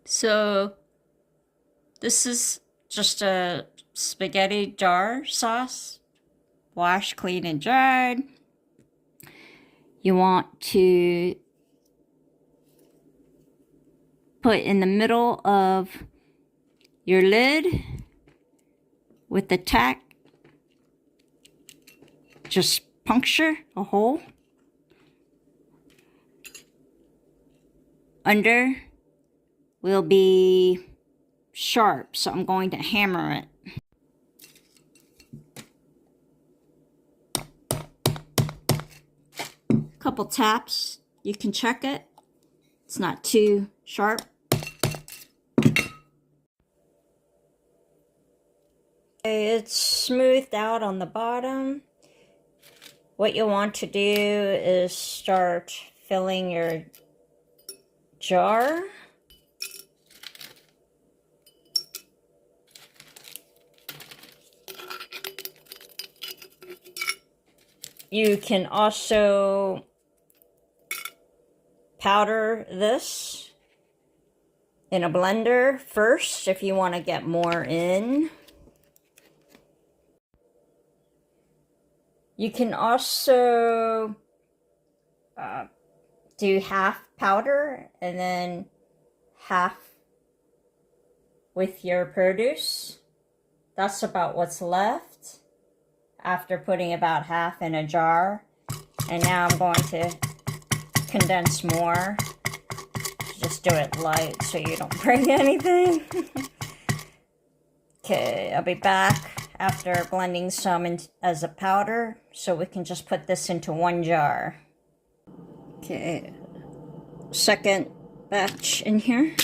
So this is just a spaghetti jar sauce, washed, clean, and dried. You want to put in the middle of your lid with the tack. Just puncture a hole under. Will be sharp, so I'm going to hammer it. Couple taps, you can check it. It's not too sharp. Okay, it's smoothed out on the bottom. What you want to do is start filling your jar. You can also powder this in a blender first if you want to get more in. You can also do half powder and then half with your produce. That's about what's left after putting about half in a jar. And now I'm going to condense more. Just do it light so you don't break anything. Okay, I'll be back after blending some in as a powder so we can just put this into one jar. Okay, second batch in here.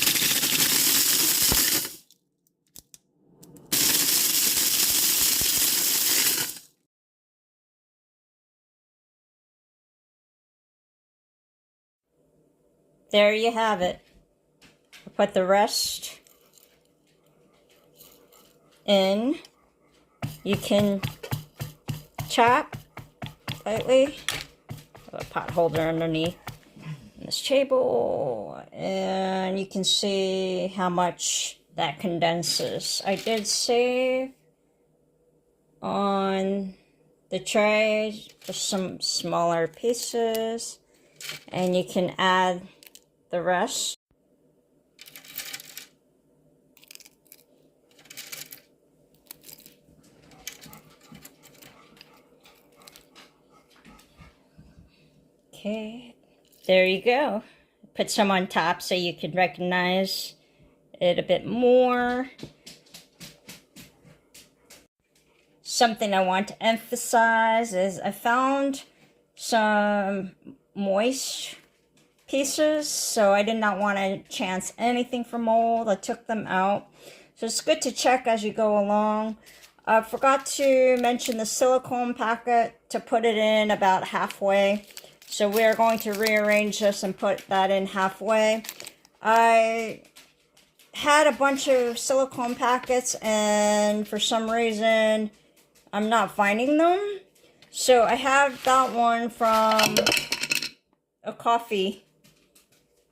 There you have it. Put the rest in. You can chop lightly. A pot holder underneath this table, and you can see how much that condenses. I did save on the tray just some smaller pieces, and you can add the rest. Okay, there you go. Put some on top so you can recognize it a bit more. Something I want to emphasize is I found some moist pieces, so I did not want to chance anything for mold. I took them out. So it's good to check as you go along. I forgot to mention the silicone packet to put it in about halfway. So we're going to rearrange this and put that in halfway. I had a bunch of silicone packets and for some reason I'm not finding them. So I have that one from a coffee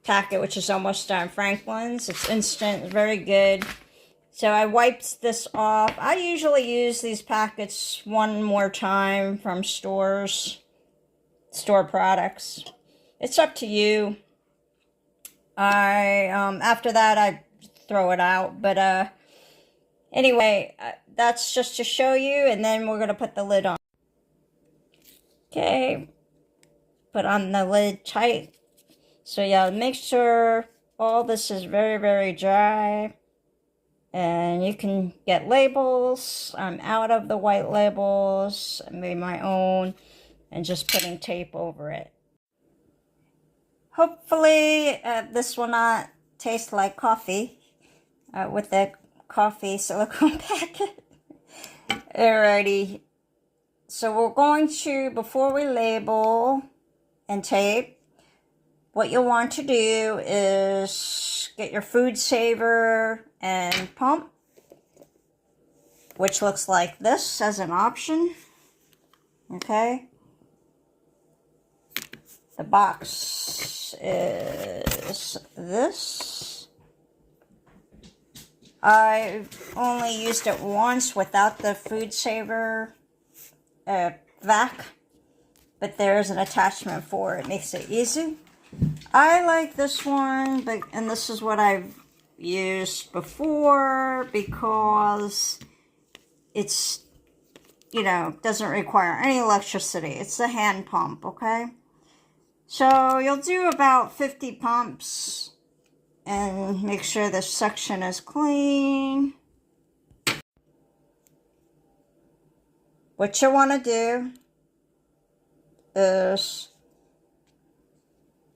packet, which is almost done. Franklin's. It's instant, very good. So I wiped this off. I usually use these packets one more time from store products. It's up to you. After that I throw it out, but anyway, that's just to show you, and then we're going to put the lid on. Okay, put on the lid tight. So yeah, make sure all this is very, very dry. And you can get labels. I'm out of the white labels. I made my own and just putting tape over it. Hopefully this will not taste like coffee with the coffee silicone packet. Alrighty. So we're going to, before we label and tape, what you'll want to do is get your food saver and pump, which looks like this as an option. Okay. The box is this. I've only used it once without the food saver vac, but there's an attachment for it. It makes it easy. I like this one, and this is what I've used before because it's, doesn't require any electricity. It's the hand pump, okay? So you'll do about 50 pumps and make sure this section is clean. What you want to do is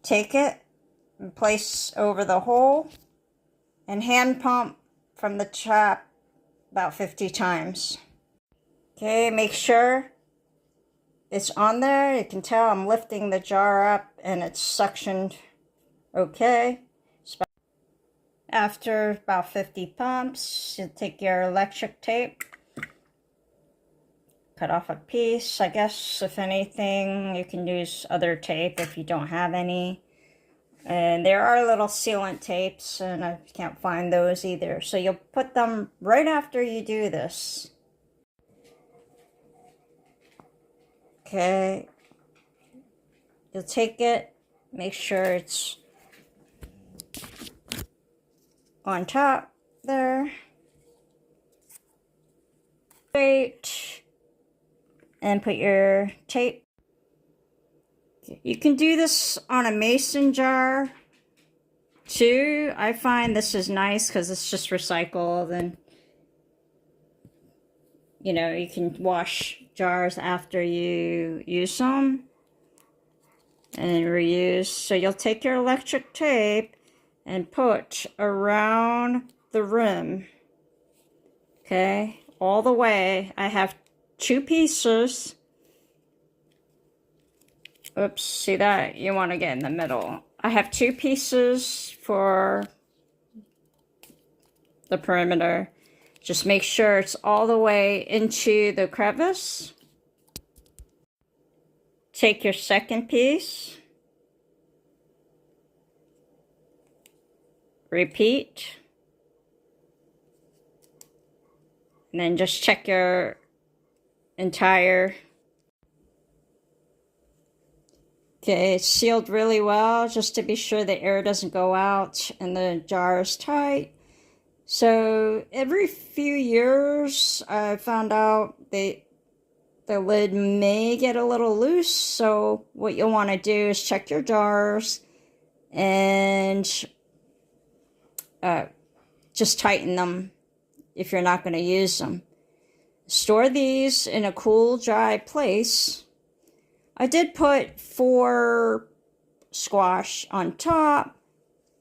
take it and place over the hole and hand pump from the top about 50 times. Okay, make sure it's on there. You can tell I'm lifting the jar up and it's suctioned okay. After about 50 pumps, you'll take your electric tape, cut off a piece. I guess, if anything, you can use other tape if you don't have any. And there are little sealant tapes, and I can't find those either. So you'll put them right after you do this. Okay. You'll take it, make sure it's on top there. Straight. And put your tape. You can do this on a mason jar too. I find this is nice because it's just recycled, and you can wash jars after you use them and reuse. So you'll take your electric tape and put around the rim, okay, all the way. I have 2 pieces. Oops, see that? You want to get in the middle. I have 2 pieces for the perimeter. Just make sure it's all the way into the crevice. Take your second piece. Repeat. And then just check your entire. Okay, it's sealed really well just to be sure the air doesn't go out and the jar is tight. So every few years I found out the lid may get a little loose. So what you'll want to do is check your jars and just tighten them if you're not going to use them. Store these in a cool, dry place. I did put 4 squash on top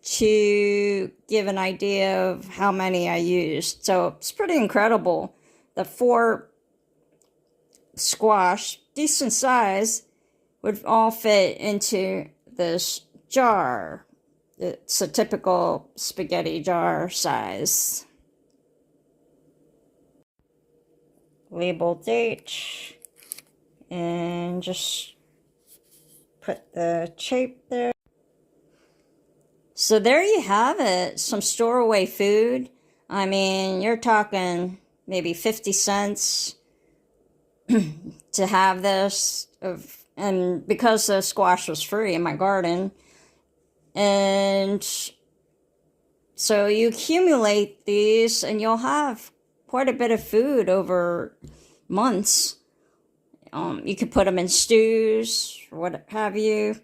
to give an idea of how many I used. So it's pretty incredible. The 4 squash, decent size, would all fit into this jar. It's a typical spaghetti jar size. Label date. And just put the tape there. So there you have it. Some store away food. I mean, you're talking maybe 50 cents to have this. And because the squash was free in my garden. And so you accumulate these and you'll have quite a bit of food over months. You could put them in stews or what have you.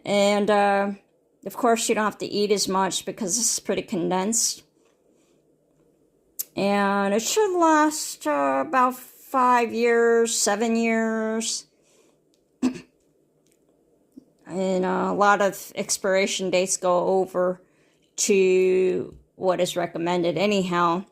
And of course you don't have to eat as much because this is pretty condensed. And it should last about 5 years, 7 years. And a lot of expiration dates go over to what is recommended anyhow.